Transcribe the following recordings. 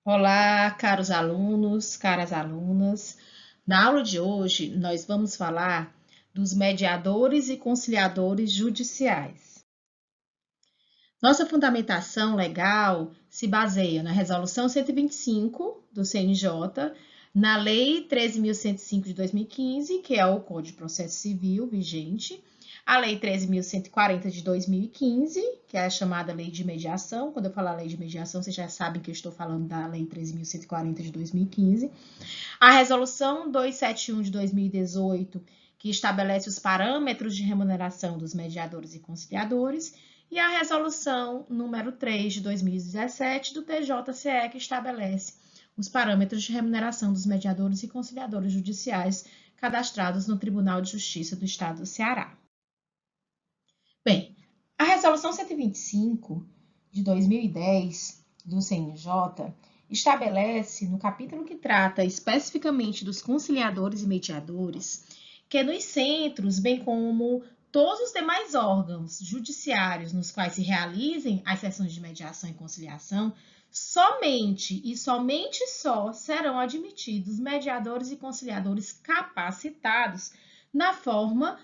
Olá, caros alunos, caras alunas. Na aula de hoje, nós vamos falar dos mediadores e conciliadores judiciais. Nossa fundamentação legal se baseia na Resolução 125 do CNJ, na Lei 13.105 de 2015, que é o Código de Processo Civil vigente, a Lei 13.140 de 2015, que é a chamada Lei de Mediação. Quando eu falar Lei de Mediação, vocês já sabem que eu estou falando da Lei 13.140 de 2015. A Resolução 271 de 2018, que estabelece os parâmetros de remuneração dos mediadores e conciliadores, e a Resolução número 3 de 2017 do TJCE, que estabelece os parâmetros de remuneração dos mediadores e conciliadores judiciais cadastrados no Tribunal de Justiça do Estado do Ceará. Bem, a Resolução 125 de 2010 do CNJ estabelece, no capítulo que trata especificamente dos conciliadores e mediadores, que nos centros, bem como todos os demais órgãos judiciários nos quais se realizem as sessões de mediação e conciliação, somente e somente só serão admitidos mediadores e conciliadores capacitados na forma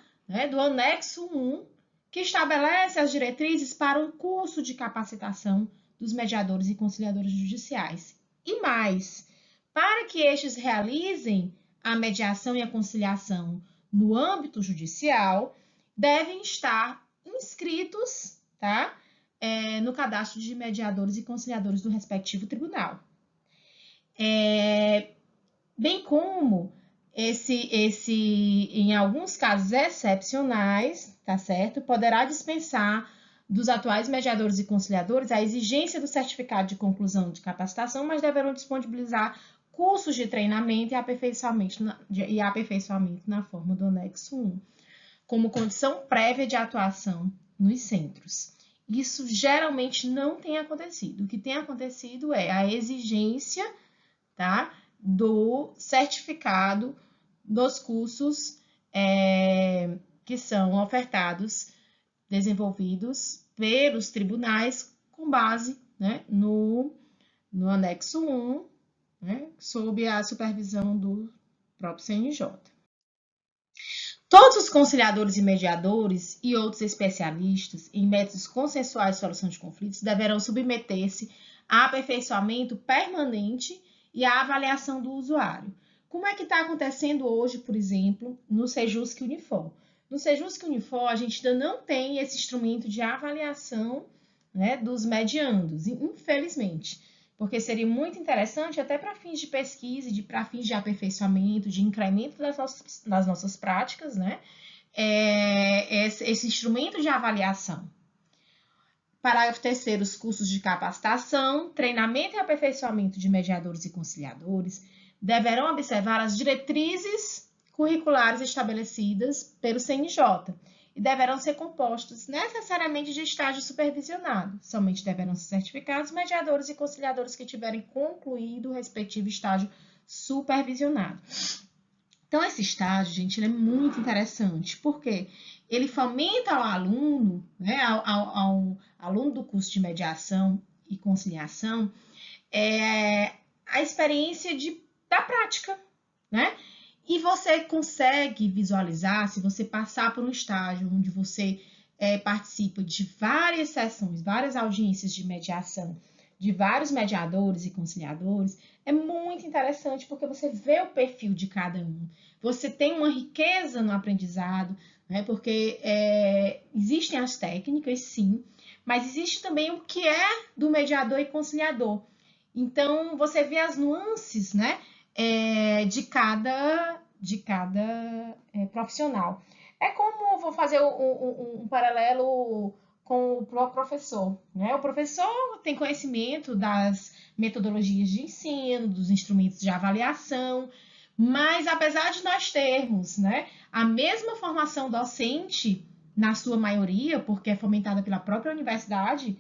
do anexo 1, que estabelece as diretrizes para um curso de capacitação dos mediadores e conciliadores judiciais. E mais, para que estes realizem a mediação e a conciliação no âmbito judicial, devem estar inscritos, no cadastro de mediadores e conciliadores do respectivo tribunal. Bem como em alguns casos excepcionais, tá certo? Poderá dispensar dos atuais mediadores e conciliadores a exigência do certificado de conclusão de capacitação, mas deverão disponibilizar cursos de treinamento e aperfeiçoamento na forma do anexo 1, como condição prévia de atuação nos centros. Isso geralmente não tem acontecido. O que tem acontecido é a exigência, do certificado dos cursos que são ofertados, desenvolvidos pelos tribunais com base no anexo 1, sob a supervisão do próprio CNJ. Todos os conciliadores e mediadores e outros especialistas em métodos consensuais de solução de conflitos deverão submeter-se a aperfeiçoamento permanente e a avaliação do usuário. Como é que está acontecendo hoje, por exemplo, no Sejusc Unifor? No Sejusc Unifor, a gente ainda não tem esse instrumento de avaliação dos mediandos, infelizmente, porque seria muito interessante, até para fins de pesquisa, para fins de aperfeiçoamento, de incremento das nossas práticas, esse instrumento de avaliação. Parágrafo 3º, os cursos de capacitação, treinamento e aperfeiçoamento de mediadores e conciliadores deverão observar as diretrizes curriculares estabelecidas pelo CNJ e deverão ser compostos necessariamente de estágio supervisionado. Somente deverão ser certificados mediadores e conciliadores que tiverem concluído o respectivo estágio supervisionado. Então, esse estágio, gente, ele é muito interessante, porque ele fomenta ao aluno, ao aluno do curso de mediação e conciliação, a experiência da prática, E você consegue visualizar, se você passar por um estágio onde você participa de várias sessões, várias audiências de mediação, de vários mediadores e conciliadores, é muito interessante porque você vê o perfil de cada um. Você tem uma riqueza no aprendizado, porque existem as técnicas, sim, mas existe também o que é do mediador e conciliador. Então, você vê as nuances, de cada profissional. É como, vou fazer um paralelo com o professor, O professor tem conhecimento das metodologias de ensino, dos instrumentos de avaliação, mas apesar de nós termos, a mesma formação docente, na sua maioria, porque é fomentada pela própria universidade,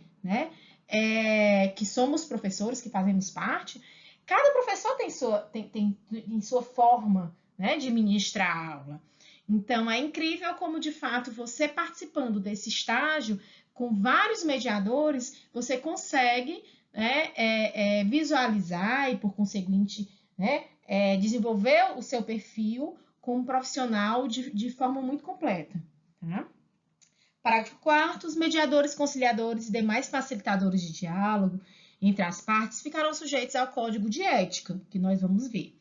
que somos professores, que fazemos parte, cada professor tem sua forma, de ministrar a aula. Então, é incrível como, de fato, você participando desse estágio, com vários mediadores, você consegue né, visualizar e, por conseguinte, né, desenvolver o seu perfil como profissional de forma muito completa. Tá? Parágrafo 4º, os mediadores, conciliadores e demais facilitadores de diálogo entre as partes ficarão sujeitos ao Código de Ética, que nós vamos ver.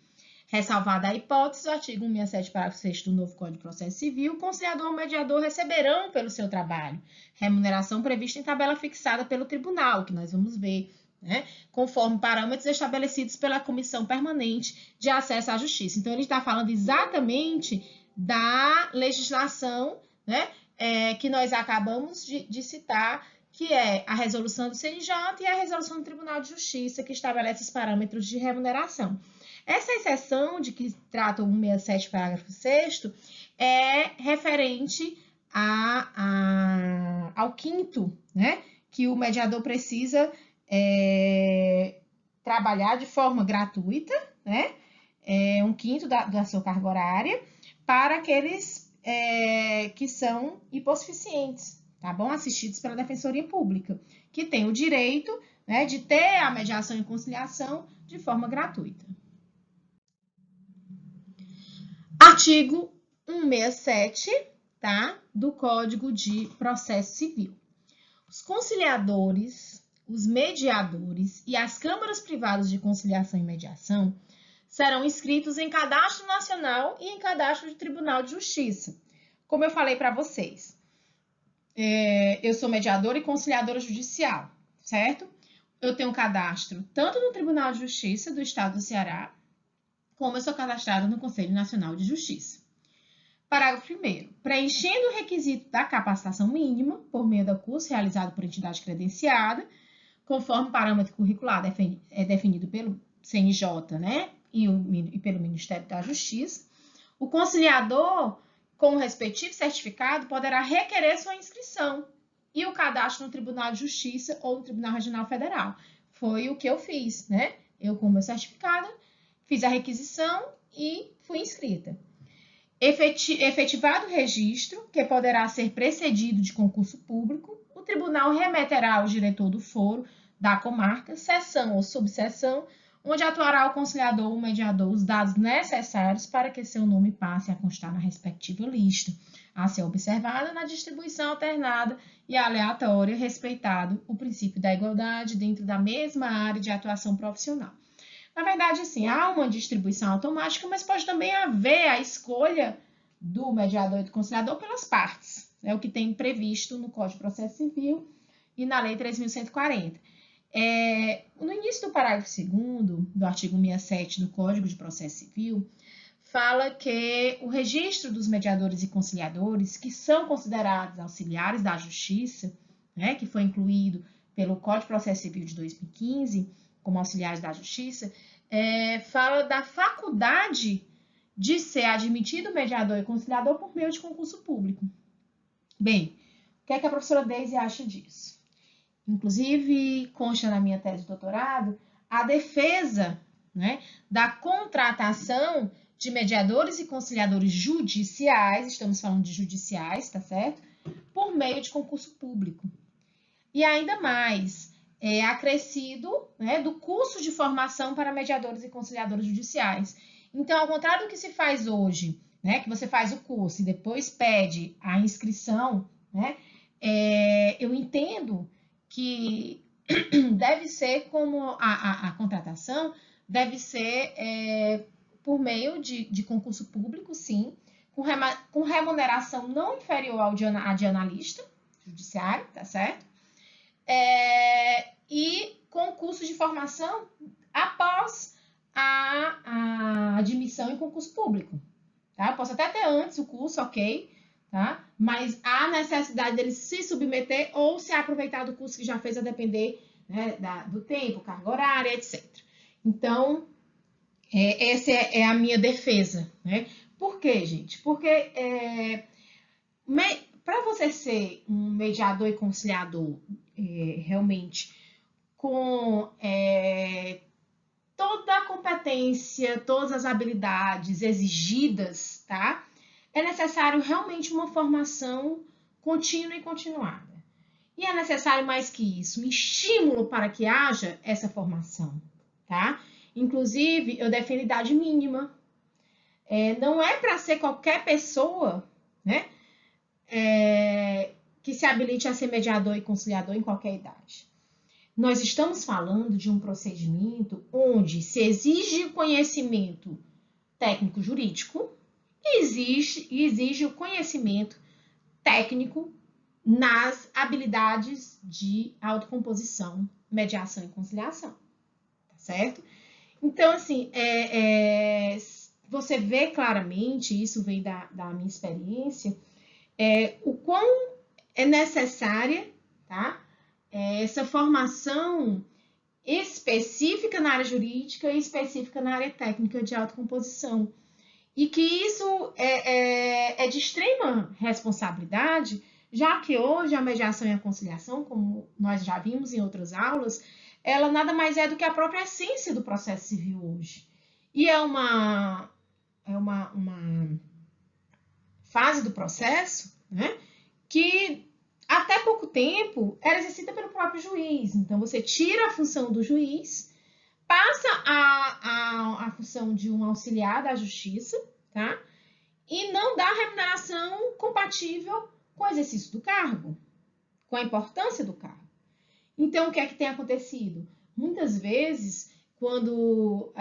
Ressalvada a hipótese do artigo 167, parágrafo 6º do novo Código de Processo Civil, o conciliador e o mediador receberão pelo seu trabalho remuneração prevista em tabela fixada pelo tribunal, que nós vamos ver, né, conforme parâmetros estabelecidos pela Comissão Permanente de Acesso à Justiça. Então, ele está falando exatamente da legislação, né, que nós acabamos de citar, que é a resolução do CNJ e a resolução do Tribunal de Justiça, que estabelece os parâmetros de remuneração. Essa exceção de que trata o 167, parágrafo 6º, é referente ao 5º, né? Que o mediador precisa trabalhar de forma gratuita, né? 1/5 da sua carga horária, para aqueles que são hipossuficientes, tá bom? Assistidos pela Defensoria Pública, que tem o direito, né, de ter a mediação e conciliação de forma gratuita. Artigo 167, tá? Do Código de Processo Civil. Os conciliadores, os mediadores e as câmaras privadas de conciliação e mediação serão inscritos em cadastro nacional e em cadastro de Tribunal de Justiça. Como eu falei para vocês, eu sou mediadora e conciliadora judicial, certo? Eu tenho cadastro tanto no Tribunal de Justiça do Estado do Ceará, como eu sou cadastrada no Conselho Nacional de Justiça. Parágrafo 1º. Preenchendo o requisito da capacitação mínima, por meio do curso realizado por entidade credenciada, conforme o parâmetro curricular definido pelo CNJ, né, e pelo Ministério da Justiça, o conciliador, com o respectivo certificado, poderá requerer sua inscrição e o cadastro no Tribunal de Justiça ou no Tribunal Regional Federal. Foi o que eu fiz, né? Eu, com o meu certificado, fiz a requisição e fui inscrita. Efetivado o registro, que poderá ser precedido de concurso público, o tribunal remeterá ao diretor do foro da comarca, seção ou subseção, onde atuará o conciliador ou mediador os dados necessários para que seu nome passe a constar na respectiva lista, a ser observada na distribuição alternada e aleatória, respeitado o princípio da igualdade dentro da mesma área de atuação profissional. Na verdade, assim, há uma distribuição automática, mas pode também haver a escolha do mediador e do conciliador pelas partes. É o que tem previsto no Código de Processo Civil e na Lei 3.140. No início do parágrafo 2º do artigo 67 do Código de Processo Civil, fala que o registro dos mediadores e conciliadores, que são considerados auxiliares da Justiça, né, que foi incluído pelo Código de Processo Civil de 2015, como auxiliares da Justiça, fala da faculdade de ser admitido mediador e conciliador por meio de concurso público. Bem, o que é que a professora Deise acha disso? Inclusive, consta na minha tese de doutorado a defesa, né, da contratação de mediadores e conciliadores judiciais, estamos falando de judiciais, tá certo? Por meio de concurso público. E ainda mais, acrescido, né, do curso de formação para mediadores e conciliadores judiciais. Então, ao contrário do que se faz hoje, né, que você faz o curso e depois pede a inscrição, né, eu entendo que deve ser como a contratação deve ser por meio de concurso público, sim, com remuneração não inferior à de analista judiciário, tá certo? E concurso de formação após a admissão em concurso público. Tá? Eu posso até ter antes o curso, ok, tá? Mas há necessidade dele se submeter ou se aproveitar do curso que já fez, a depender, né, do tempo, carga horária, etc. Então, essa é a minha defesa. Né? Por quê, gente? Porque para você ser um mediador e conciliador realmente com toda a competência, todas as habilidades exigidas, tá? É necessário realmente uma formação contínua e continuada. E é necessário mais que isso, um estímulo para que haja essa formação, tá? Inclusive, eu defendo idade mínima. Não é para ser qualquer pessoa, né? Que se habilite a ser mediador e conciliador em qualquer idade. Nós estamos falando de um procedimento onde se exige conhecimento técnico-jurídico e exige o conhecimento técnico nas habilidades de autocomposição, mediação e conciliação, tá certo? Então, assim, você vê claramente, isso vem da minha experiência, o quão é necessária, tá? Essa formação específica na área jurídica e específica na área técnica de autocomposição. E que isso é de extrema responsabilidade, já que hoje a mediação e a conciliação, como nós já vimos em outras aulas, ela nada mais é do que a própria essência do processo civil hoje. E é uma fase do processo, né, que até pouco tempo era exercida pelo próprio juiz. Então, você tira a função do juiz, passa a função de um auxiliar da justiça, tá? E não dá remuneração compatível com o exercício do cargo, com a importância do cargo. Então, o que é que tem acontecido? Muitas vezes, quando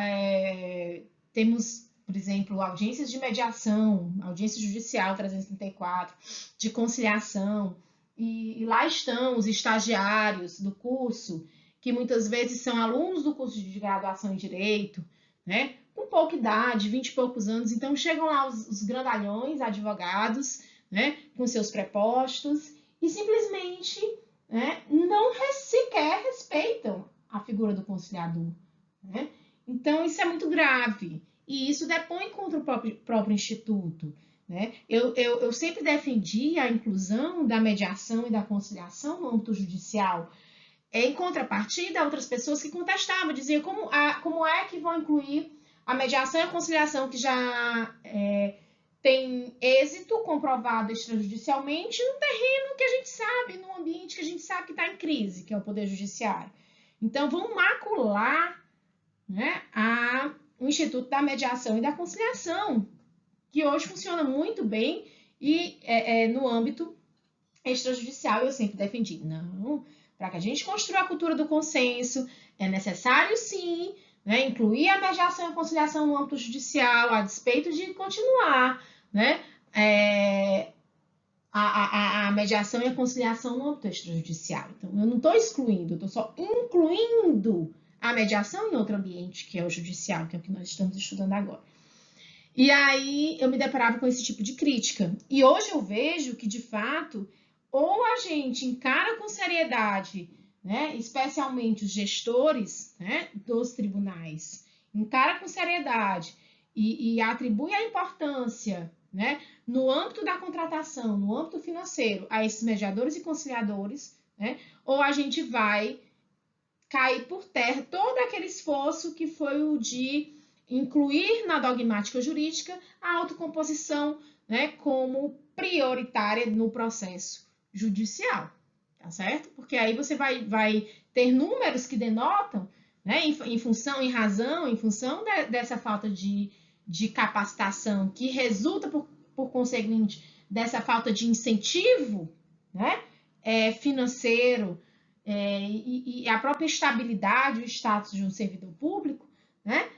temos, por exemplo, audiências de mediação, audiência judicial 334, de conciliação, e lá estão os estagiários do curso, que muitas vezes são alunos do curso de graduação em Direito, né? Com pouca idade, 20 e poucos anos, então chegam lá os grandalhões, advogados, né? Com seus prepostos, e simplesmente, né, não sequer respeitam a figura do conciliador, né? Então, isso é muito grave, e isso depõe contra o próprio instituto, né? Eu sempre defendi a inclusão da mediação e da conciliação no âmbito judicial, em contrapartida a outras pessoas que contestavam, diziam como é que vão incluir a mediação e a conciliação, que já tem êxito comprovado extrajudicialmente num terreno que a gente sabe, num ambiente que a gente sabe que está em crise, que é o Poder Judiciário. Então, vão macular, né, o Instituto da Mediação e da Conciliação, que hoje funciona muito bem e no âmbito extrajudicial. Eu sempre defendi, não, para que a gente construa a cultura do consenso, é necessário sim, né, incluir a mediação e a conciliação no âmbito judicial, a despeito de continuar, né, a mediação e a conciliação no âmbito extrajudicial. Então, eu não estou excluindo, eu estou só incluindo a mediação em outro ambiente, que é o judicial, que é o que nós estamos estudando agora. E aí eu me deparava com esse tipo de crítica. E hoje eu vejo que, de fato, ou a gente encara com seriedade, né, especialmente os gestores, né, dos tribunais, encara com seriedade e atribui a importância, né, no âmbito da contratação, no âmbito financeiro, a esses mediadores e conciliadores, né, ou a gente vai cair por terra todo aquele esforço que foi o de incluir na dogmática jurídica a autocomposição, né, como prioritária no processo judicial, tá certo? Porque aí você vai ter números que denotam, né, em função dessa falta de capacitação, que resulta, por conseguinte, dessa falta de incentivo, né, financeiro, e a própria estabilidade, o status de um servidor público, né,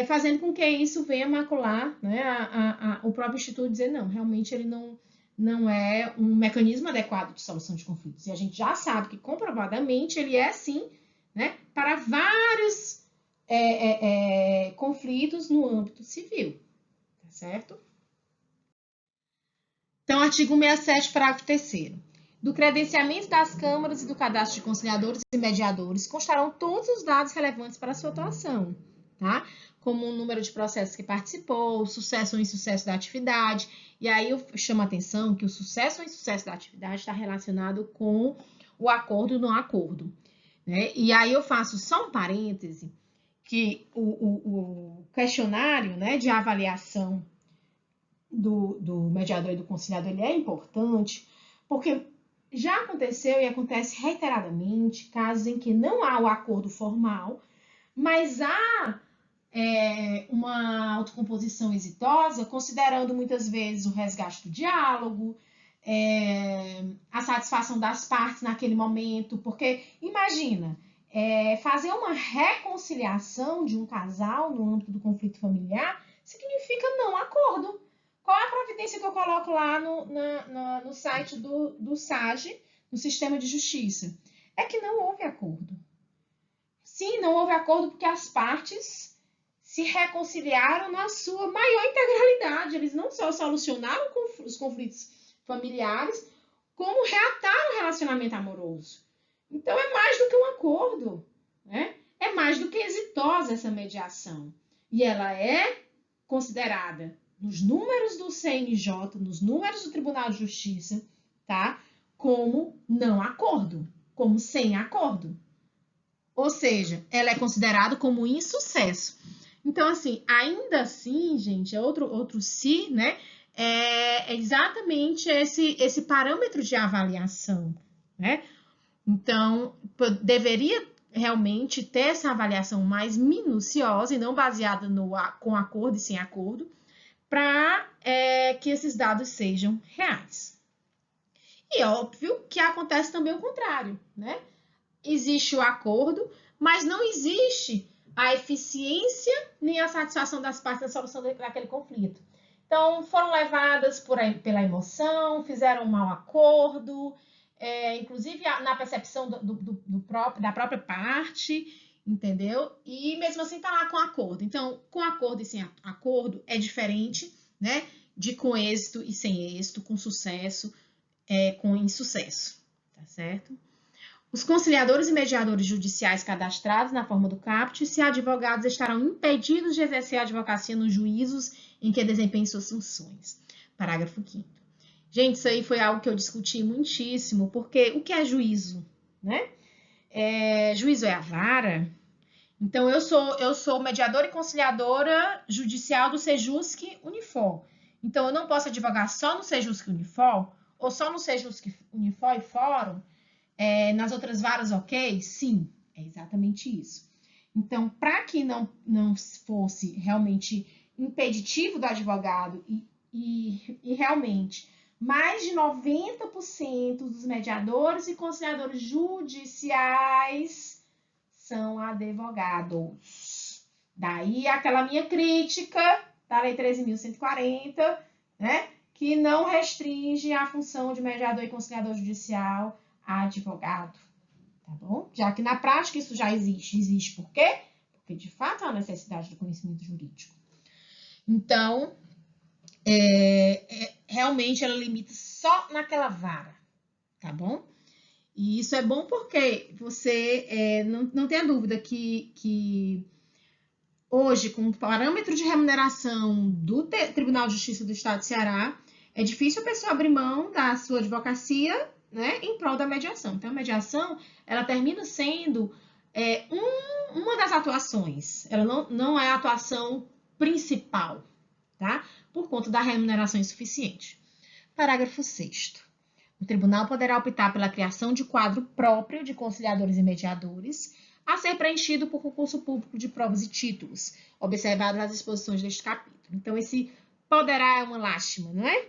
fazendo com que isso venha macular, né, o próprio instituto dizer, não, realmente ele não é um mecanismo adequado de solução de conflitos. E a gente já sabe que, comprovadamente, ele é, sim, né, para vários conflitos no âmbito civil, tá certo? Então, artigo 67, parágrafo 3º. Do credenciamento das câmaras e do cadastro de conciliadores e mediadores constarão todos os dados relevantes para a sua atuação, tá? Como o número de processos que participou, o sucesso ou insucesso da atividade. E aí eu chamo a atenção que o sucesso ou insucesso da atividade está relacionado com o acordo ou não acordo, né? E aí eu faço só um parêntese, que o questionário, né, de avaliação do mediador e do conciliador, ele é importante, porque já aconteceu e acontece reiteradamente casos em que não há o acordo formal, mas há uma autocomposição exitosa, considerando muitas vezes o resgate do diálogo, a satisfação das partes naquele momento, porque imagina, fazer uma reconciliação de um casal no âmbito do conflito familiar significa não acordo. Qual é a providência que eu coloco lá no site do SAGE, no Sistema de Justiça? É que não houve acordo. Sim, não houve acordo porque as partes se reconciliaram na sua maior integralidade. Eles não só solucionaram os conflitos familiares, como reataram o relacionamento amoroso. Então, é mais do que um acordo, né? É mais do que exitosa essa mediação. E ela é considerada, nos números do CNJ, nos números do Tribunal de Justiça, tá? Como não acordo, como sem acordo. Ou seja, ela é considerada como insucesso. Então, assim, ainda assim, gente, é outro se, né? É exatamente esse parâmetro de avaliação, né? Então, deveria realmente ter essa avaliação mais minuciosa e não baseada com acordo e sem acordo, para que esses dados sejam reais. E é óbvio que acontece também o contrário, né? Existe o acordo, mas não existe a eficiência nem a satisfação das partes na solução daquele conflito. Então, foram levadas pela emoção, fizeram um mau acordo, inclusive na percepção da própria parte, entendeu? E mesmo assim tá lá com acordo. Então, com acordo e sem acordo é diferente, né? De com êxito e sem êxito, com sucesso, com insucesso, tá certo? Os conciliadores e mediadores judiciais cadastrados na forma do CAPT, se advogados estarão impedidos de exercer a advocacia nos juízos em que desempenhem suas funções. Parágrafo 5º. Gente, isso aí foi algo que eu discuti muitíssimo, porque o que é juízo, né? Juízo é a vara. Então, eu sou mediadora e conciliadora judicial do Sejusc Unifor. Então, eu não posso advogar só no Sejusc Unifor, ou só no Sejusc Unifor e Fórum, nas outras varas, ok? Sim, é exatamente isso. Então, para que não fosse realmente impeditivo do advogado e realmente mais de 90% dos mediadores e conciliadores judiciais são advogados. Daí aquela minha crítica da Lei 13.140, né? Que não restringe a função de mediador e conciliador judicial a advogado, tá bom? Já que na prática isso já existe. Existe por quê? Porque de fato há necessidade do conhecimento jurídico. Então, realmente ela limita só naquela vara, tá bom? E isso é bom porque você não tenha dúvida que hoje, com o parâmetro de remuneração do Tribunal de Justiça do Estado de Ceará, é difícil a pessoa abrir mão da sua advocacia, né, em prol da mediação. Então, a mediação, ela termina sendo uma das atuações. Ela não é a atuação principal, tá? Por conta da remuneração insuficiente. Parágrafo 6º. O tribunal poderá optar pela criação de quadro próprio de conciliadores e mediadores, a ser preenchido por concurso público de provas e títulos, observadas as disposições deste capítulo. Então, esse poderá é uma lástima, não é?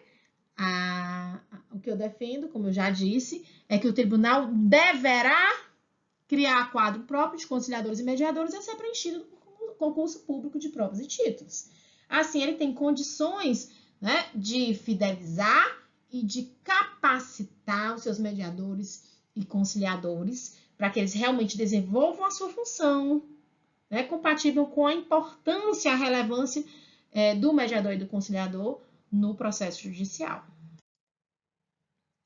O que eu defendo, como eu já disse, é que o tribunal deverá criar quadro próprio de conciliadores e mediadores a ser preenchido por concurso público de provas e títulos. Assim, ele tem condições, né, de fidelizar e de capacitar os seus mediadores e conciliadores para que eles realmente desenvolvam a sua função, né, compatível com a importância e a relevância do mediador e do conciliador no processo judicial.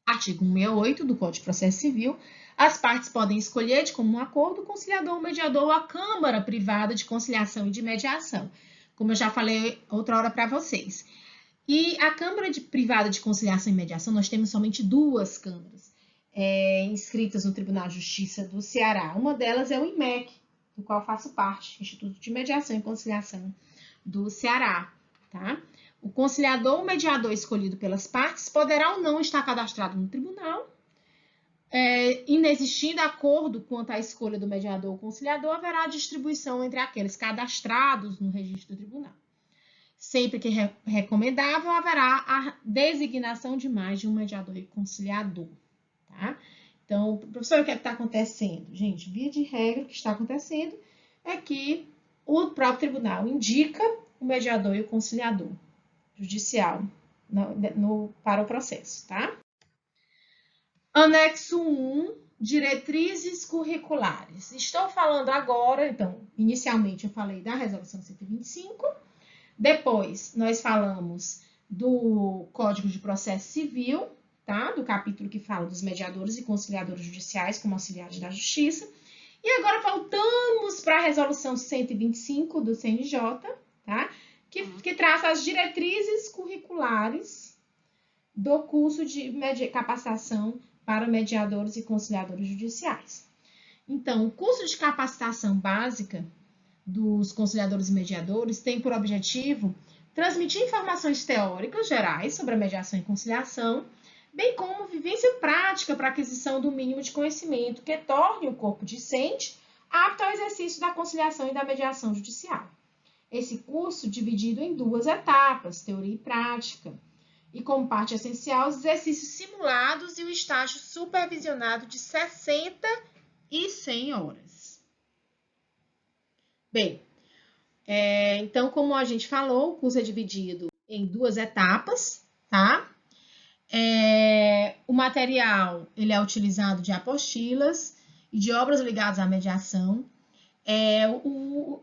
Artigo 168 do Código de Processo Civil. As partes podem escolher de comum acordo o conciliador, o mediador ou a Câmara Privada de Conciliação e de Mediação, como eu já falei outra hora para vocês. E a Câmara Privada de Conciliação e Mediação, nós temos somente 2 câmaras inscritas no Tribunal de Justiça do Ceará. Uma delas é o IMEC, do qual faço parte, Instituto de Mediação e Conciliação do Ceará, tá? O conciliador ou mediador escolhido pelas partes poderá ou não estar cadastrado no tribunal, Inexistindo acordo quanto à escolha do mediador ou conciliador, haverá distribuição entre aqueles cadastrados no registro do tribunal. Sempre que recomendável, haverá a designação de mais de um mediador e conciliador, tá? Então, professor, o que está acontecendo? Gente, via de regra, o que está acontecendo é que o próprio tribunal indica o mediador e o conciliador judicial para o processo, tá? Anexo 1, diretrizes curriculares. Estou falando agora, então, inicialmente eu falei da resolução 125, depois nós falamos do Código de Processo Civil, tá? Do capítulo que fala dos mediadores e conciliadores judiciais como auxiliares da justiça. E agora voltamos para a resolução 125 do CNJ, tá? Que traça as diretrizes curriculares do curso de capacitação para mediadores e conciliadores judiciais. Então, o curso de capacitação básica dos conciliadores e mediadores tem por objetivo transmitir informações teóricas gerais sobre a mediação e conciliação, bem como vivência prática para aquisição do mínimo de conhecimento que torne o corpo discente apto ao exercício da conciliação e da mediação judicial. Esse curso dividido em 2 etapas, teoria e prática, e como parte essencial, os exercícios simulados e o estágio supervisionado de 60 e 100 horas. Bem, então, como a gente falou, o curso é dividido em 2 etapas, tá? O material, ele é utilizado de apostilas e de obras ligadas à mediação.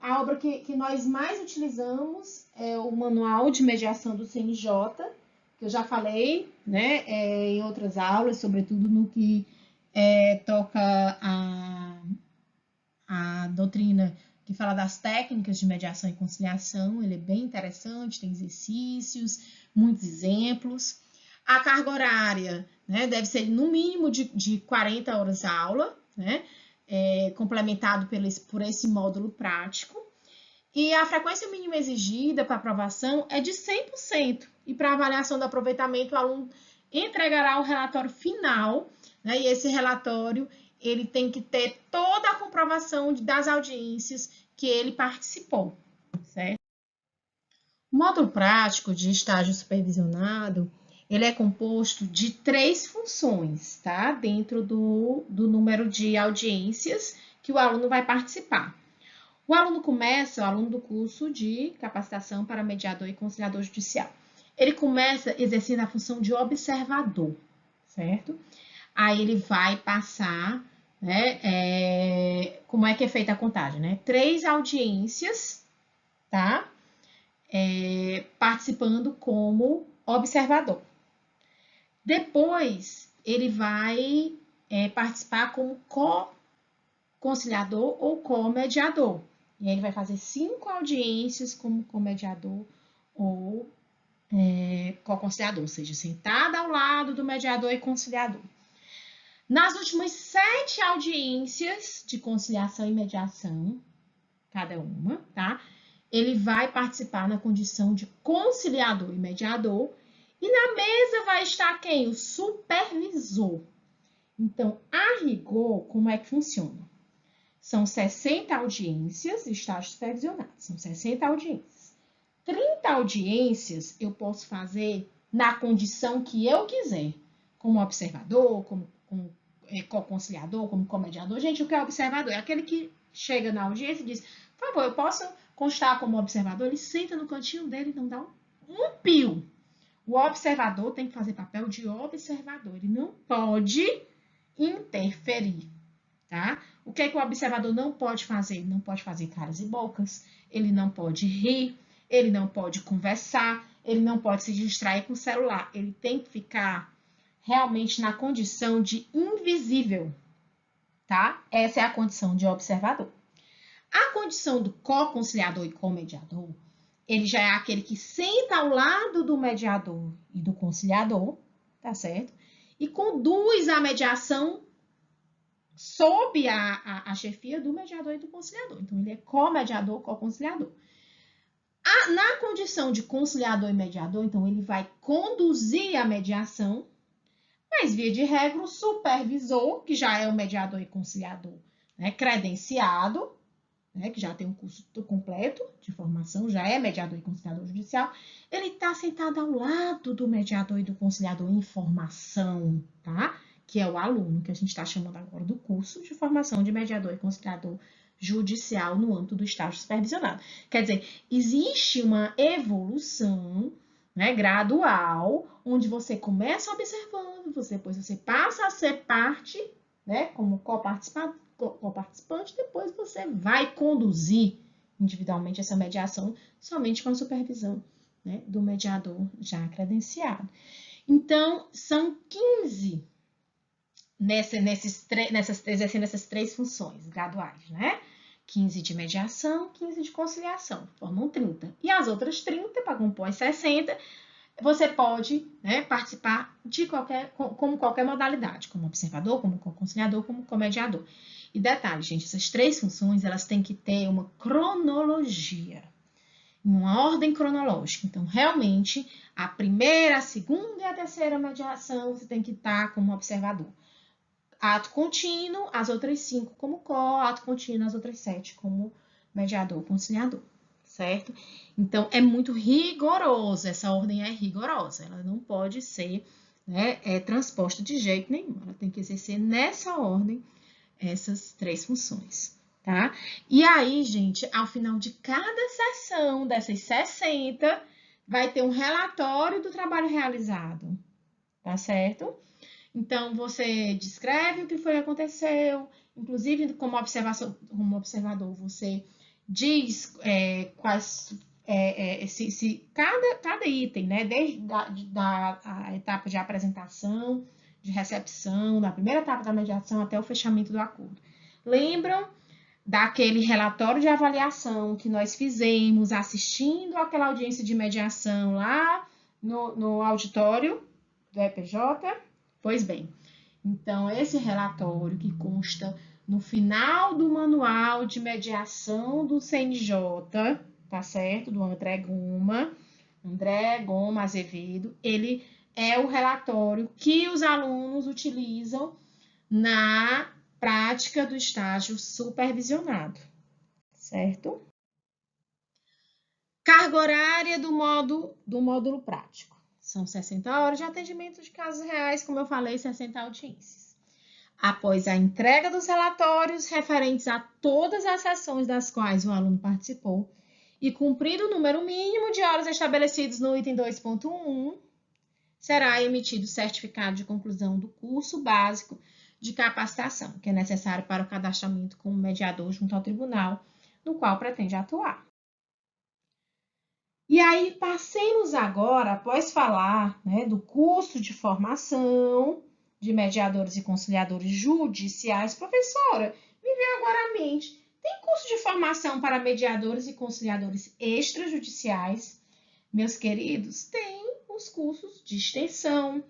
A obra que nós mais utilizamos é o Manual de Mediação do CNJ, que eu já falei, né, em outras aulas, sobretudo no que toca a doutrina que fala das técnicas de mediação e conciliação. Ele é bem interessante, tem exercícios, muitos exemplos. A carga horária, né, deve ser no mínimo de 40 horas aula, né, complementado por esse módulo prático. E a frequência mínima exigida para aprovação é de 100%. E para avaliação do aproveitamento, o aluno entregará o relatório final, né, e esse relatório ele tem que ter toda a comprovação das audiências que ele participou, certo? O módulo prático de estágio supervisionado, ele é composto de 3 funções, tá? Dentro do número de audiências que o aluno vai participar. O aluno do curso de capacitação para mediador e conciliador judicial. Ele começa exercendo a função de observador, certo? Aí ele vai passar, né, como é que é feita a contagem, né? 3 audiências, tá? Participando como observador. Depois, ele vai participar como co-conciliador ou co-mediador. E aí ele vai fazer 5 audiências como co-mediador ou co-conciliador, ou seja, sentado ao lado do mediador e conciliador. Nas últimas 7 audiências de conciliação e mediação, cada uma, tá? Ele vai participar na condição de conciliador e mediador, e na mesa vai estar quem? O supervisor. Então, a rigor, como é que funciona? São 60 audiências, estágio supervisionado, são 60 audiências. 30 audiências eu posso fazer na condição que eu quiser, como observador, como co-conciliador, como co-mediador. Gente, o que é observador? É aquele que chega na audiência e diz, por favor, eu posso constar como observador? Ele senta no cantinho dele e não dá um pio. O observador tem que fazer papel de observador, ele não pode interferir, tá? O que é que o observador não pode fazer? Ele não pode fazer caras e bocas, ele não pode rir, ele não pode conversar, ele não pode se distrair com o celular, ele tem que ficar realmente na condição de invisível, tá? Essa é a condição de observador. A condição do co-conciliador e co-mediador, ele já é aquele que senta ao lado do mediador e do conciliador, tá certo? E conduz a mediação sob a chefia do mediador e do conciliador. Então, ele é co-mediador, co-conciliador. Na condição de conciliador e mediador, então, ele vai conduzir a mediação, Mas, via de regra, o supervisor, que já é o mediador e conciliador, né, credenciado, né, que já tem um curso completo de formação, já é mediador e conciliador judicial, ele está sentado ao lado do mediador e do conciliador em formação, tá? Que é o aluno, que a gente está chamando agora do curso de formação de mediador e conciliador judicial no âmbito do estágio supervisionado. Quer dizer, existe uma evolução, né, gradual, onde você começa observando, depois você passa a ser parte, né, como coparticipante, depois você vai conduzir individualmente essa mediação somente com a supervisão, né, do mediador já credenciado. Então, são 15 exercendo essas 3 funções graduais, né? 15 de mediação, 15 de conciliação, formam 30. E as outras 30, para compor as 60, você pode, né, participar de qualquer modalidade, como observador, como conciliador, como comediador. E detalhe, gente, essas 3 funções, elas têm que ter uma cronologia, uma ordem cronológica. Então, realmente, a primeira, a segunda e a terceira mediação, você tem que estar como observador. Ato contínuo, as outras 5 como ato contínuo, as outras 7 como mediador, conciliador, certo? Então, é muito rigoroso, essa ordem é rigorosa, ela não pode ser, né, transposta de jeito nenhum, ela tem que exercer nessa ordem essas 3 funções, tá? E aí, gente, ao final de cada sessão, dessas 60, vai ter um relatório do trabalho realizado, tá certo? Então, você descreve o que foi que aconteceu, inclusive como observador, você diz quais, se cada item, né, desde a etapa de apresentação, de recepção, da primeira etapa da mediação até o fechamento do acordo. Lembram daquele relatório de avaliação que nós fizemos assistindo àquela audiência de mediação lá no auditório do EPJ? Pois bem, então esse relatório que consta no final do manual de mediação do CNJ, tá certo? Do André Goma Azevedo, ele é o relatório que os alunos utilizam na prática do estágio supervisionado, certo? Carga horária do módulo prático. São 60 horas de atendimento de casos reais, como eu falei, 60 audiências. Após a entrega dos relatórios referentes a todas as sessões das quais o aluno participou e cumprido o número mínimo de horas estabelecidos no item 2.1, será emitido o certificado de conclusão do curso básico de capacitação, que é necessário para o cadastramento como mediador junto ao tribunal, no qual pretende atuar. E aí, passemos agora, após falar, né, do curso de formação de mediadores e conciliadores judiciais. Professora, me veio agora à mente, tem curso de formação para mediadores e conciliadores extrajudiciais? Meus queridos, tem os cursos de extensão,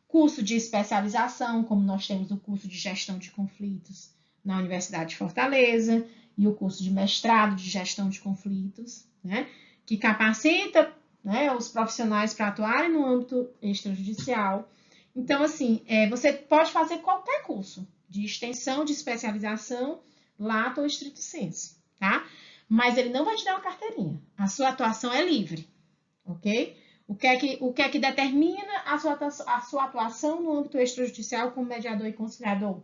curso de especialização, como nós temos o curso de gestão de conflitos na Universidade de Fortaleza e o curso de mestrado de gestão de conflitos, né, que capacita, né, os profissionais para atuarem no âmbito extrajudicial. Então, assim, você pode fazer qualquer curso de extensão, de especialização, lato ou estricto sensu, tá? Mas ele não vai te dar uma carteirinha. A sua atuação é livre, ok? O que é que determina a sua atuação no âmbito extrajudicial como mediador e conciliador?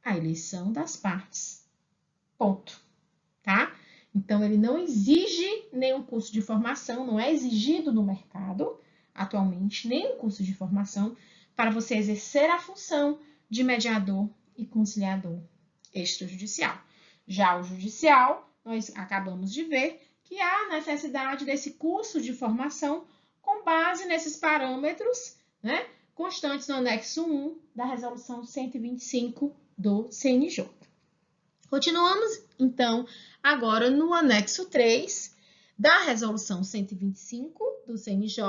A eleição das partes. Ponto. Tá? Então, ele não exige nenhum curso de formação, não é exigido no mercado, atualmente, nenhum curso de formação para você exercer a função de mediador e conciliador extrajudicial. Já o judicial, nós acabamos de ver que há necessidade desse curso de formação com base nesses parâmetros, né, constantes no anexo 1 da resolução 125 do CNJ. Continuamos, então, agora no anexo 3 da resolução 125 do CNJ,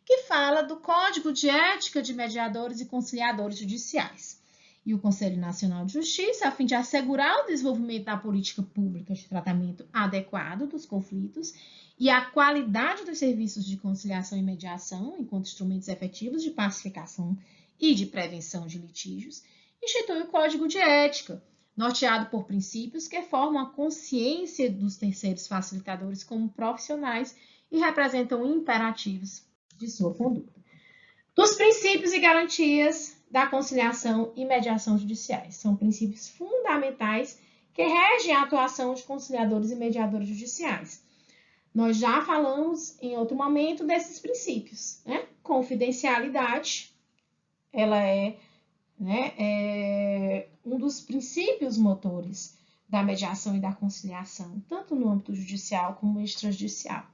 que fala do Código de Ética de Mediadores e Conciliadores Judiciais. E o Conselho Nacional de Justiça, a fim de assegurar o desenvolvimento da política pública de tratamento adequado dos conflitos e a qualidade dos serviços de conciliação e mediação, enquanto instrumentos efetivos de pacificação e de prevenção de litígios, institui o Código de Ética, norteado por princípios que formam a consciência dos terceiros facilitadores como profissionais e representam imperativos de sua conduta. Dos princípios e garantias da conciliação e mediação judiciais. São princípios fundamentais que regem a atuação de conciliadores e mediadores judiciais. Nós já falamos em outro momento desses princípios, né? Confidencialidade, ela é um dos princípios motores da mediação e da conciliação, tanto no âmbito judicial como extrajudicial.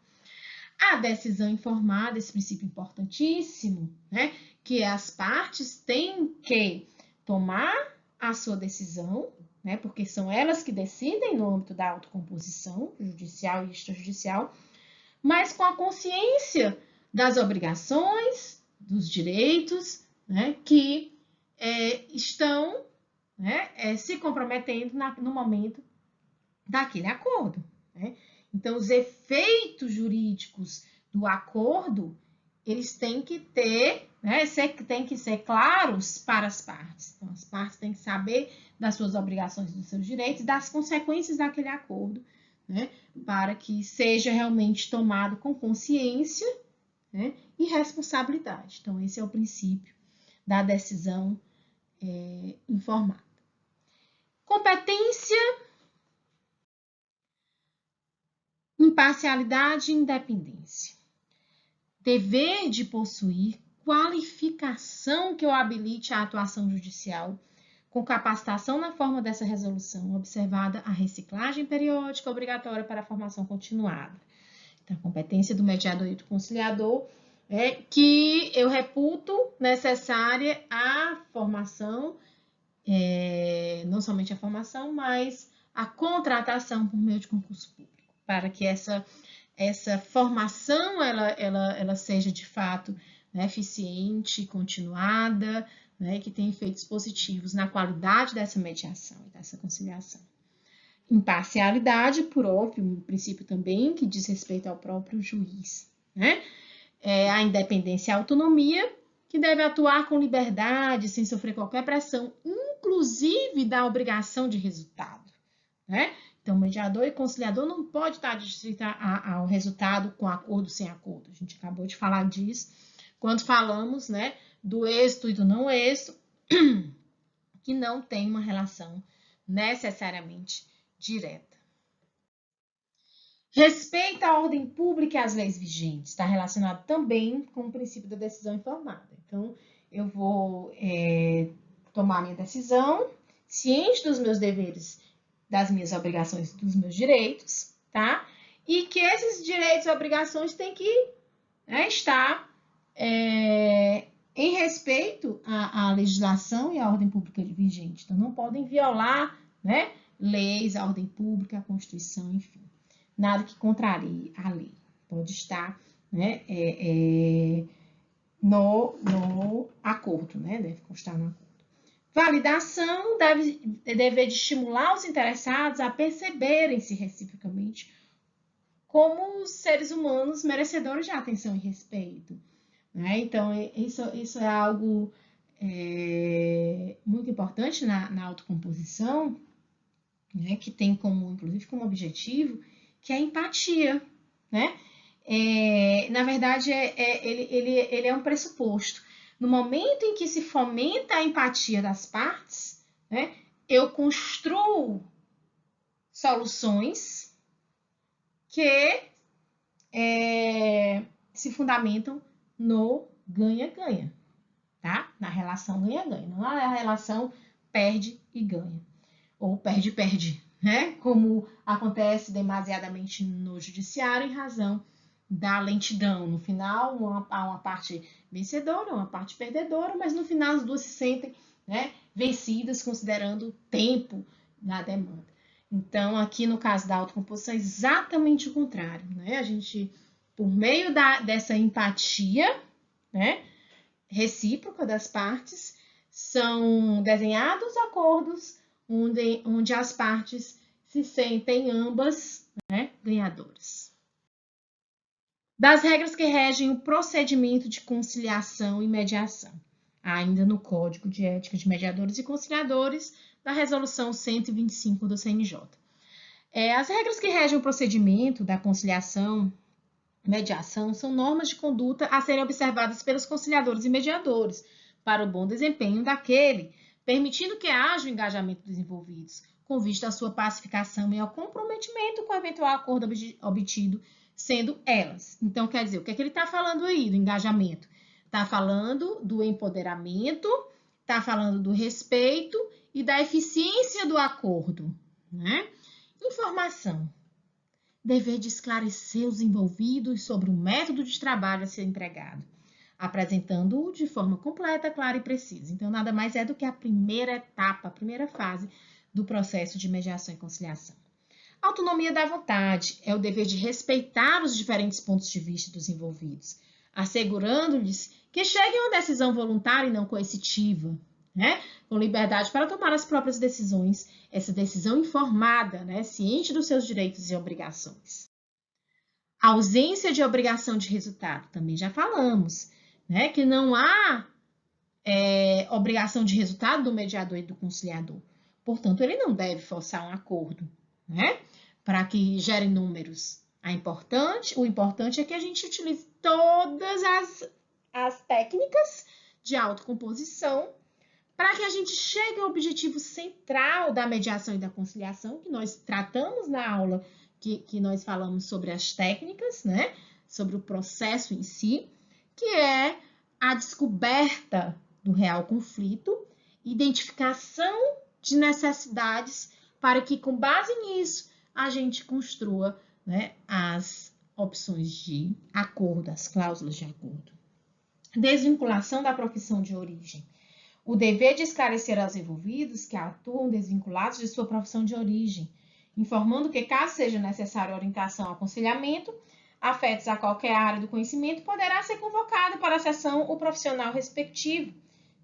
A decisão informada, esse princípio importantíssimo, né, que as partes têm que tomar a sua decisão, né, porque são elas que decidem no âmbito da autocomposição judicial e extrajudicial, mas com a consciência das obrigações, dos direitos, né, que estão se comprometendo no momento daquele acordo, né? Então, os efeitos jurídicos do acordo, eles têm que ter, têm que ser claros para as partes. Então, as partes têm que saber das suas obrigações, dos seus direitos, das consequências daquele acordo, né, para que seja realmente tomado com consciência, né, e responsabilidade. Então, esse é o princípio da decisão informada. Competência, imparcialidade e independência. Dever de possuir qualificação que o habilite à atuação judicial, com capacitação na forma dessa resolução, observada a reciclagem periódica obrigatória para a formação continuada. Então, a competência do mediador e do conciliador é que eu reputo necessária a formação, não somente a formação, mas a contratação por meio de concurso público, para que essa formação ela seja de fato, né, eficiente, continuada, né, que tenha efeitos positivos na qualidade dessa mediação e dessa conciliação. Imparcialidade, por óbvio, um princípio também que diz respeito ao próprio juiz, né? A independência e a autonomia, que deve atuar com liberdade, sem sofrer qualquer pressão, inclusive da obrigação de resultado, né? Então, mediador e conciliador não pode estar adstrito ao resultado com acordo, sem acordo. A gente acabou de falar disso quando falamos, né, do êxito e do não êxito, que não tem uma relação necessariamente direta. Respeito à ordem pública e às leis vigentes. Está relacionado também com o princípio da decisão informada. Então, eu vou tomar minha decisão, ciente dos meus deveres, das minhas obrigações, dos meus direitos, tá? E que esses direitos e obrigações têm que estar em respeito à legislação e à ordem pública vigente. Então, não podem violar, né, leis, a ordem pública, a Constituição, enfim. Nada que contrarie a lei. Pode estar, né, no acordo, né? Deve constar no acordo. Validação deve de estimular os interessados a perceberem-se reciprocamente como seres humanos merecedores de atenção e respeito, né? Então, isso é algo muito importante na autocomposição, né? Que tem inclusive como objetivo, que é a empatia, né? Na verdade, ele é um pressuposto. No momento em que se fomenta a empatia das partes, né, eu construo soluções que se fundamentam no ganha-ganha, tá? Na relação ganha-ganha, não na relação perde e ganha, ou perde-perde, né? Como acontece demasiadamente no judiciário em razão da lentidão. No final, uma parte vencedora, uma parte perdedora, mas no final as duas se sentem, né, vencidas, considerando o tempo da demanda. Então, aqui no caso da autocomposição, é exatamente o contrário, né? A gente, por meio dessa empatia, né, recíproca das partes, são desenhados acordos onde as partes se sentem ambas, né, ganhadoras. Das regras que regem o procedimento de conciliação e mediação. ainda no Código de Ética de Mediadores e Conciliadores da Resolução 125 do CNJ. As regras que regem o procedimento da conciliação, mediação, são normas de conduta a serem observadas pelos conciliadores e mediadores para o bom desempenho daquele, permitindo que haja o engajamento dos envolvidos, com vista à sua pacificação e ao comprometimento com o eventual acordo obtido, sendo elas. Então, quer dizer, o que é que ele está falando aí do engajamento? Está falando do empoderamento, está falando do respeito e da eficiência do acordo, né? Informação. Dever de esclarecer os envolvidos sobre o método de trabalho a ser empregado, apresentando-o de forma completa, clara e precisa. Então, nada mais é do que a primeira etapa, a primeira fase do processo de mediação e conciliação. Autonomia da vontade é o dever de respeitar os diferentes pontos de vista dos envolvidos, assegurando-lhes que cheguem a uma decisão voluntária e não coercitiva, né? Com liberdade para tomar as próprias decisões, essa decisão informada, né? Ciente dos seus direitos e obrigações. A ausência de obrigação de resultado, também já falamos, né? Que não há obrigação de resultado do mediador e do conciliador. Portanto, ele não deve forçar um acordo, né? Para que gere números. O importante é que a gente utilize todas as técnicas de autocomposição para que a gente chegue ao objetivo central da mediação e da conciliação, que nós tratamos na aula que nós falamos sobre as técnicas, né? Sobre o processo em si, que é a descoberta do real conflito, identificação de necessidades para que, com base nisso, a gente construa, né, as opções de acordo, as cláusulas de acordo. Desvinculação da profissão de origem. O dever de esclarecer aos envolvidos que atuam desvinculados de sua profissão de origem, informando que, caso seja necessária orientação ao aconselhamento, afetos a qualquer área do conhecimento, poderá ser convocado para a sessão o profissional respectivo,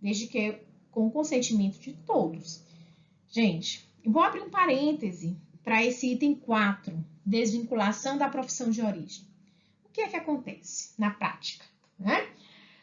desde que com o consentimento de todos. Gente, eu vou abrir um parêntese para esse item 4, desvinculação da profissão de origem. O que é que acontece na prática, né?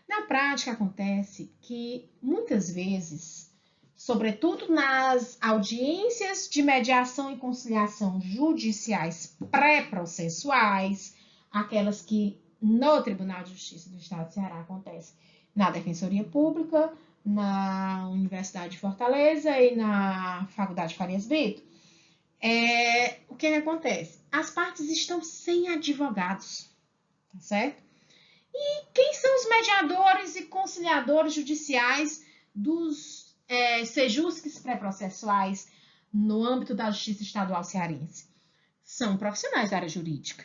Na prática acontece que muitas vezes, sobretudo nas audiências de mediação e conciliação judiciais pré-processuais, aquelas que no Tribunal de Justiça do Estado do Ceará acontecem na Defensoria Pública, na Universidade de Fortaleza e na Faculdade Farias Brito, o que acontece? As partes estão sem advogados, tá certo? E quem são os mediadores e conciliadores judiciais dos sejusques pré-processuais no âmbito da Justiça Estadual Cearense? São profissionais da área jurídica,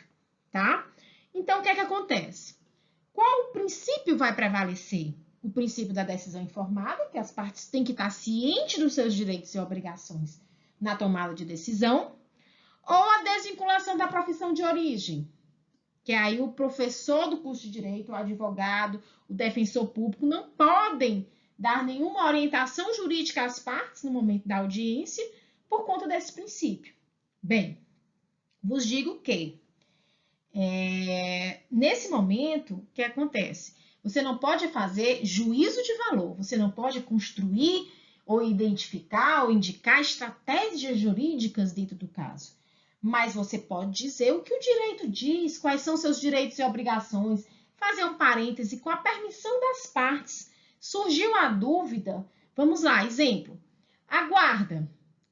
tá? Então, o que é que acontece? Qual princípio vai prevalecer? O princípio da decisão informada, que as partes têm que estar cientes dos seus direitos e obrigações na tomada de decisão, ou a desvinculação da profissão de origem, que aí o professor do curso de Direito, o advogado, o defensor público não podem dar nenhuma orientação jurídica às partes no momento da audiência por conta desse princípio. Bem, vos digo que nesse momento, o que acontece? Você não pode fazer juízo de valor, você não pode construir ou identificar ou indicar estratégias jurídicas dentro do caso. Mas você pode dizer o que o direito diz, quais são seus direitos e obrigações, fazer um parêntese com a permissão das partes. Surgiu a dúvida, vamos lá, exemplo, a guarda.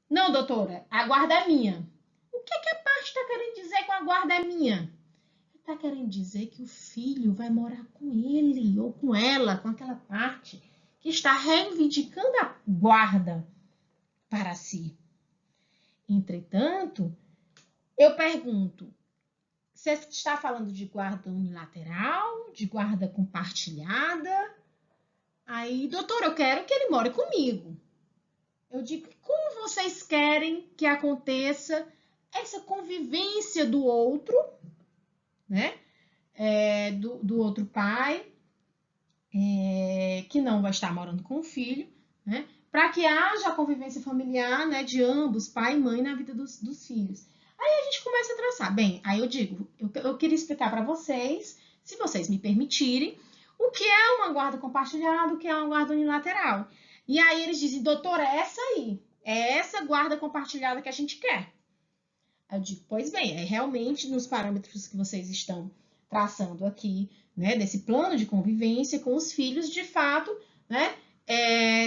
Não, doutora, a guarda é minha. O que a parte está querendo dizer com a guarda é minha? Está querendo dizer que o filho vai morar com ele ou com ela, com aquela parte que está reivindicando a guarda para si. Entretanto, eu pergunto, você está falando de guarda unilateral, de guarda compartilhada? Aí, doutora, eu quero que ele more comigo. Eu digo, como vocês querem que aconteça essa convivência do outro, né? Do outro pai, que não vai estar morando com o filho, né? Para que haja a convivência familiar, né, de ambos, pai e mãe, na vida dos filhos. Aí a gente começa a traçar. Bem, aí eu digo, eu queria explicar para vocês, se vocês me permitirem, o que é uma guarda compartilhada, o que é uma guarda unilateral. E aí eles dizem, doutor, é essa aí, é essa guarda compartilhada que a gente quer. Eu digo, pois bem, é realmente nos parâmetros que vocês estão traçando aqui, né, desse plano de convivência com os filhos, de fato, né,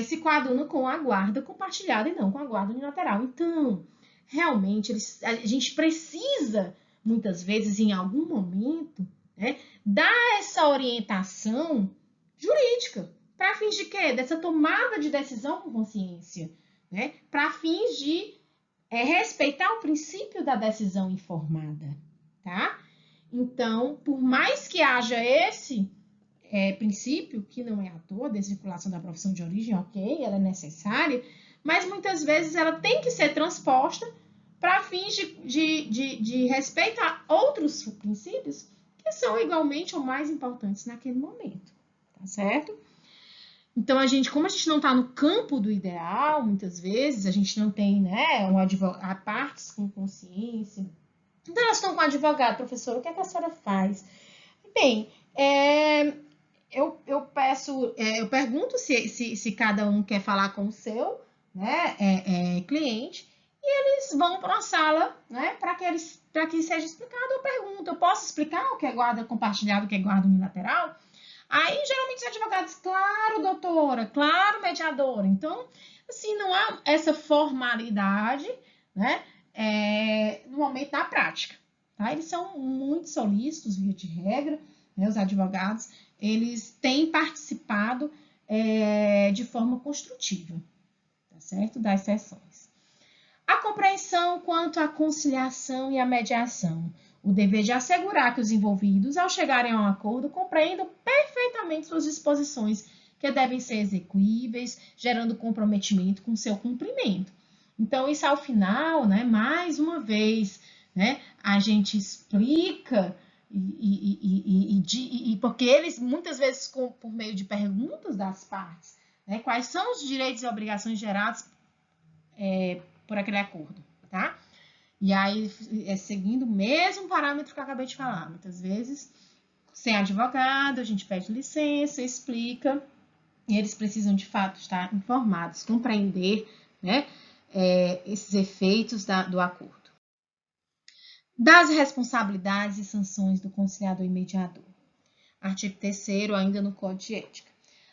se coaduna com a guarda compartilhada e não com a guarda unilateral. Então, realmente, a gente precisa, muitas vezes, em algum momento, né, dar essa orientação jurídica. Para fins de quê? Dessa tomada de decisão com consciência, né? Para fins de respeitar o princípio da decisão informada, tá? Então, por mais que haja esse princípio, que não é à toa, a desvinculação da profissão de origem, ok, ela é necessária, mas muitas vezes ela tem que ser transposta para fins de respeito a outros princípios que são igualmente ou mais importantes naquele momento, tá certo? Então, como a gente não está no campo do ideal, muitas vezes, a gente não tem, né, a partes com consciência. Então, elas estão com o advogado, professor, o que é que a senhora faz? Bem, eu pergunto se cada um quer falar com o seu, né, cliente, e eles vão para uma sala, né, para que seja explicado. Eu pergunto, eu posso explicar o que é guarda compartilhada, o que é guarda unilateral? Aí, geralmente, os advogados, claro, doutora, claro, mediadora. Então, assim, não há essa formalidade, né, no momento da prática, tá? Eles são muito solícitos, via de regra, né, os advogados, eles têm participado de forma construtiva, tá certo? Das sessões. A compreensão quanto à conciliação e à mediação. O dever de assegurar que os envolvidos, ao chegarem a um acordo, compreendam perfeitamente suas disposições, que devem ser execuíveis, gerando comprometimento com seu cumprimento. Então, isso ao final, né, mais uma vez, né, a gente explica, porque eles, muitas vezes, por meio de perguntas das partes, né, quais são os direitos e obrigações gerados por aquele acordo, tá? E aí, seguindo o mesmo parâmetro que eu acabei de falar. Muitas vezes, sem advogado, a gente pede licença, explica, e eles precisam, de fato, estar informados, compreender, né, esses efeitos do acordo. Das responsabilidades e sanções do conciliador e mediador. Artigo 3º, ainda no Código de Ética.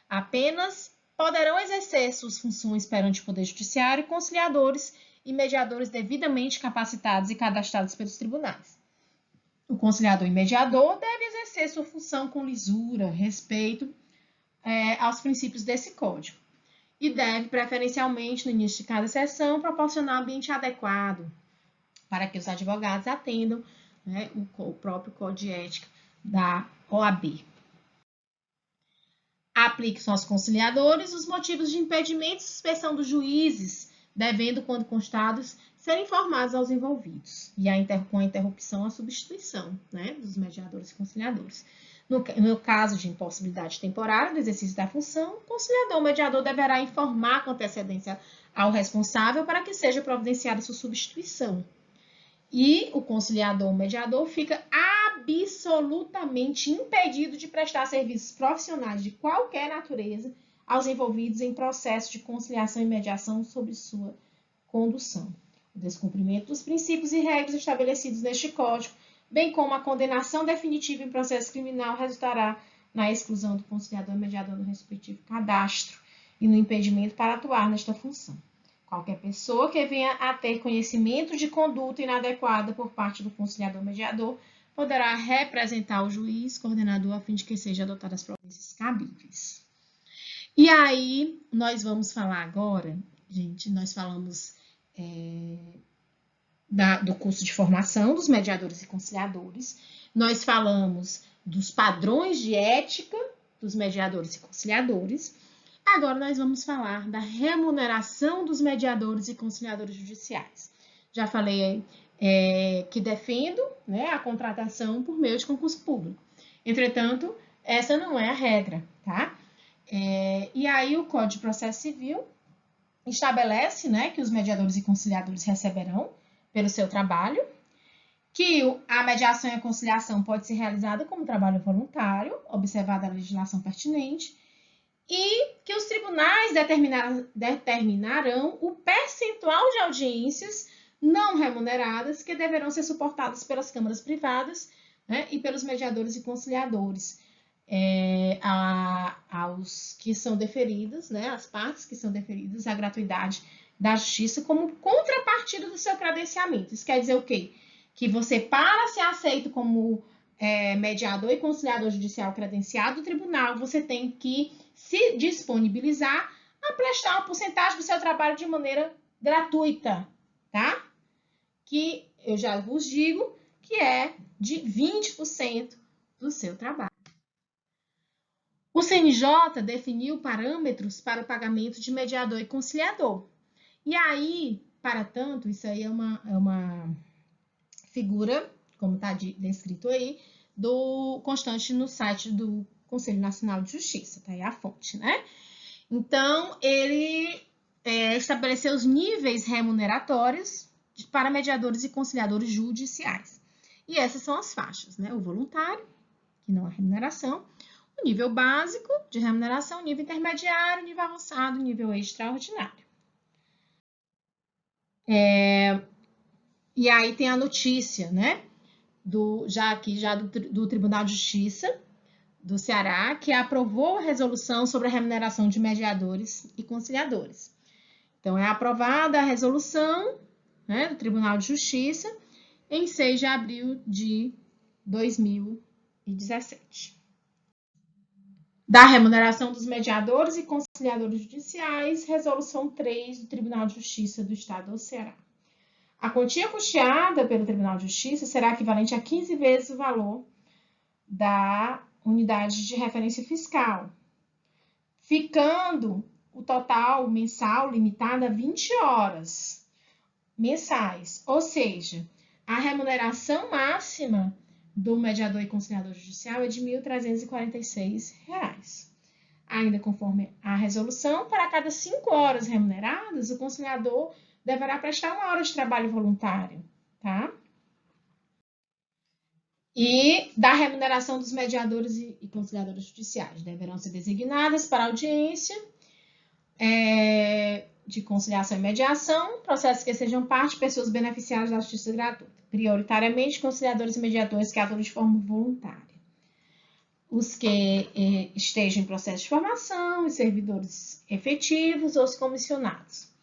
Apenas poderão exercer suas funções perante o Poder Judiciário conciliadores e mediadores devidamente capacitados e cadastrados pelos tribunais. O conciliador e mediador deve exercer sua função com lisura, respeito aos princípios desse código. E deve, preferencialmente, no início de cada sessão, proporcionar um ambiente adequado para que os advogados atendam, né, o próprio Código de Ética da OAB. Aplique-se aos conciliadores os motivos de impedimento e suspensão dos juízes, devendo, quando constados, ser informados aos envolvidos. E com a interrupção, a substituição, né, dos mediadores e conciliadores. No caso de impossibilidade temporária do exercício da função, o conciliador ou mediador deverá informar com antecedência ao responsável para que seja providenciada sua substituição. E o conciliador ou mediador fica absolutamente impedido de prestar serviços profissionais de qualquer natureza aos envolvidos em processo de conciliação e mediação sob sua condução. O descumprimento dos princípios e regras estabelecidos neste Código, bem como a condenação definitiva em processo criminal, resultará na exclusão do conciliador e mediador do respectivo cadastro e no impedimento para atuar nesta função. Qualquer pessoa que venha a ter conhecimento de conduta inadequada por parte do conciliador ou mediador poderá representar o juiz coordenador a fim de que sejam adotadas as providências cabíveis. E aí, nós vamos falar agora, gente, nós falamos do curso de formação dos mediadores e conciliadores, nós falamos dos padrões de ética dos mediadores e conciliadores. Agora nós vamos falar da remuneração dos mediadores e conciliadores judiciais. Já falei que defendo, né, a contratação por meio de concurso público. Entretanto, essa não é a regra, tá? E aí o Código de Processo Civil estabelece, né, que os mediadores e conciliadores receberão pelo seu trabalho que a mediação e a conciliação pode ser realizada como trabalho voluntário, observada a legislação pertinente, e que os tribunais determinarão o percentual de audiências não remuneradas que deverão ser suportadas pelas câmaras privadas, né, e pelos mediadores e conciliadores, aos que são deferidos, né, as partes que são deferidas, a gratuidade da justiça como contrapartida do seu credenciamento. Isso quer dizer o quê? Que você, para ser aceito como mediador e conciliador judicial credenciado do tribunal, você tem que se disponibilizar a prestar uma porcentagem do seu trabalho de maneira gratuita, tá? Que eu já vos digo que é de 20% do seu trabalho. O CNJ definiu parâmetros para o pagamento de mediador e conciliador. E aí, para tanto, isso aí é uma figura, como está descrito aí, constante no site do Conselho Nacional de Justiça, tá aí a fonte, né? Então, ele estabeleceu os níveis remuneratórios para mediadores e conciliadores judiciais. E essas são as faixas, né? O voluntário, que não é remuneração, o nível básico de remuneração, nível intermediário, nível avançado, nível extraordinário. E aí tem a notícia, né? Do Tribunal de Justiça do Ceará, que aprovou a resolução sobre a remuneração de mediadores e conciliadores. Então, é aprovada a resolução, né, do Tribunal de Justiça em 6 de abril de 2017. Da remuneração dos mediadores e conciliadores judiciais, resolução 3 do Tribunal de Justiça do Estado do Ceará. A quantia custeada pelo Tribunal de Justiça será equivalente a 15 vezes o valor da unidade de referência fiscal, ficando o total mensal limitado a 20 horas mensais, ou seja, a remuneração máxima do mediador e conciliador judicial é de R$ 1.346. Ainda conforme a resolução, para cada 5 horas remuneradas, o conciliador deverá prestar 1 hora de trabalho voluntário, tá? E da remuneração dos mediadores e conciliadores judiciais. Deverão ser designadas para audiência de conciliação e mediação, processos que sejam parte, pessoas beneficiadas da justiça gratuita, prioritariamente conciliadores e mediadores que atuam de forma voluntária. Os que estejam em processo de formação, os servidores efetivos ou os comissionados.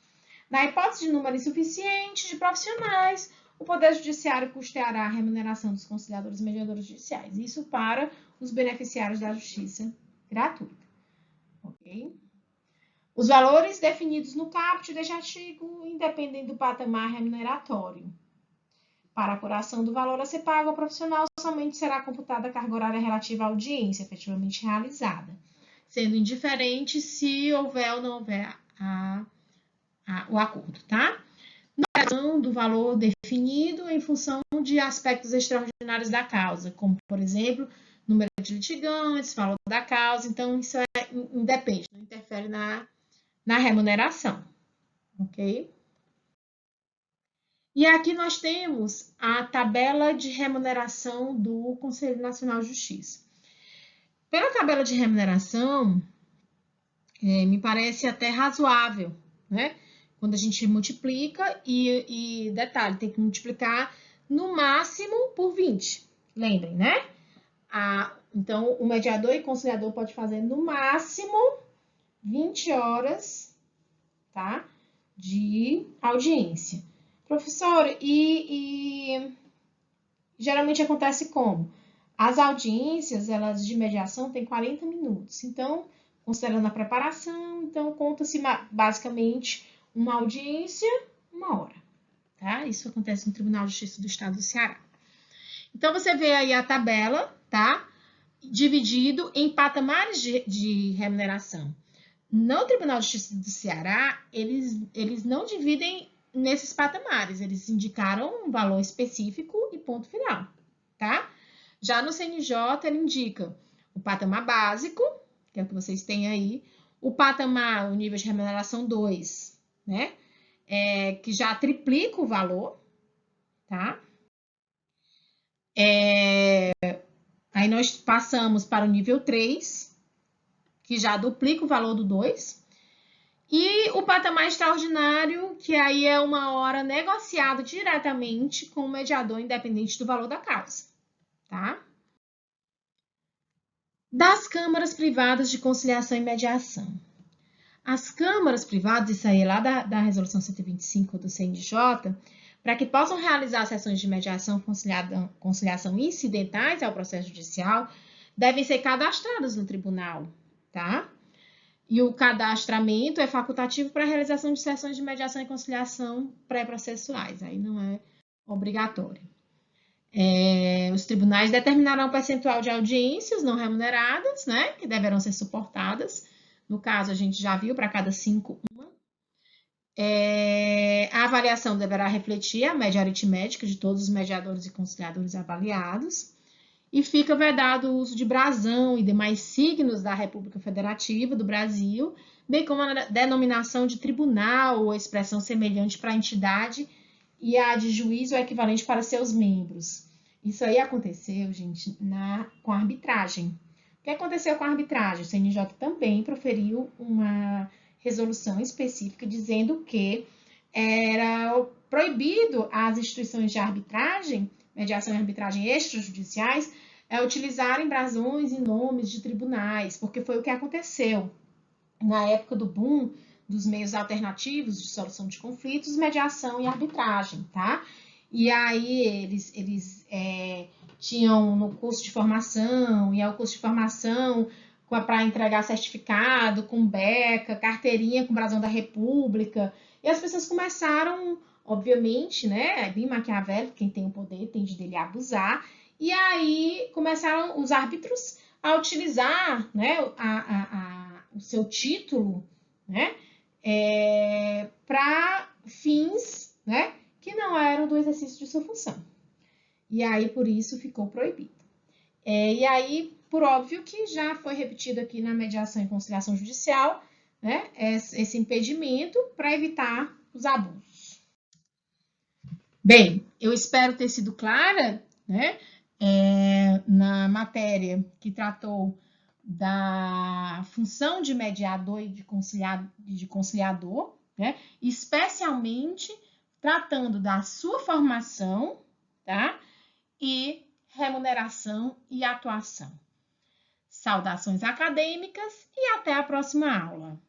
Na hipótese de número insuficiente de profissionais, o Poder Judiciário custeará a remuneração dos conciliadores e mediadores judiciais. Isso para os beneficiários da justiça gratuita. Ok? Os valores definidos no caput deste artigo independem do patamar remuneratório. Para a apuração do valor a ser pago ao profissional, somente será computada a carga horária relativa à audiência efetivamente realizada, sendo indiferente se houver ou não houver o acordo, tá? Na do valor definido em função de aspectos extraordinários da causa, como, por exemplo, número de litigantes, valor da causa, então isso independe, não interfere na remuneração, ok? E aqui nós temos a tabela de remuneração do Conselho Nacional de Justiça. Pela tabela de remuneração, me parece até razoável, né? Quando a gente multiplica e detalhe, tem que multiplicar no máximo por 20. Lembrem, né? Então, o mediador e conciliador pode fazer no máximo 20 horas, tá? De audiência. Professor, geralmente acontece como? As audiências, elas de mediação, têm 40 minutos. Então, considerando a preparação, então conta-se basicamente uma audiência, 1 hora, tá? Isso acontece no Tribunal de Justiça do Estado do Ceará. Então, você vê aí a tabela, tá? Dividido em patamares de remuneração. No Tribunal de Justiça do Ceará, eles não dividem nesses patamares, eles indicaram um valor específico e ponto final, tá? Já no CNJ, ele indica o patamar básico, que é o que vocês têm aí, o patamar, o nível de remuneração 2, né? Que já triplica o valor, tá? Aí nós passamos para o nível 3, que já duplica o valor do 2. E o patamar extraordinário, que aí é uma hora negociado diretamente com o mediador, independente do valor da causa, tá? Das câmaras privadas de conciliação e mediação. As câmaras privadas, isso aí é lá da resolução 125 do CNJ, para que possam realizar sessões de mediação conciliação incidentais ao processo judicial, devem ser cadastradas no tribunal, tá? E o cadastramento é facultativo para a realização de sessões de mediação e conciliação pré-processuais, aí não é obrigatório. Os tribunais determinarão o percentual de audiências não remuneradas, né, que deverão ser suportadas. No caso, a gente já viu, para cada 5, uma. A avaliação deverá refletir a média aritmética de todos os mediadores e conciliadores avaliados. E fica vedado o uso de brasão e demais signos da República Federativa do Brasil, bem como a denominação de tribunal ou expressão semelhante para a entidade e a de juiz ou equivalente para seus membros. Isso aí aconteceu, gente, com a arbitragem. O que aconteceu com a arbitragem? O CNJ também proferiu uma resolução específica dizendo que era proibido às instituições de arbitragem, mediação e arbitragem extrajudiciais, utilizarem brasões e nomes de tribunais, porque foi o que aconteceu na época do boom dos meios alternativos de solução de conflitos, mediação e arbitragem, tá? E aí eles tinham no curso de formação, e ao curso de formação para entregar certificado, com beca, carteirinha com brasão da República, e as pessoas começaram, obviamente, né, é bem maquiavélico, quem tem o poder tende dele a abusar, e aí começaram os árbitros a utilizar, né, o seu título, né, para fins, né, que não eram do exercício de sua função. E aí, por isso, ficou proibido. E aí, por óbvio que já foi repetido aqui na mediação e conciliação judicial, né, esse impedimento para evitar os abusos. Bem, eu espero ter sido clara, né, na matéria que tratou da função de mediador e de conciliador, né, especialmente tratando da sua formação, tá, e remuneração e atuação. Saudações acadêmicas e até a próxima aula.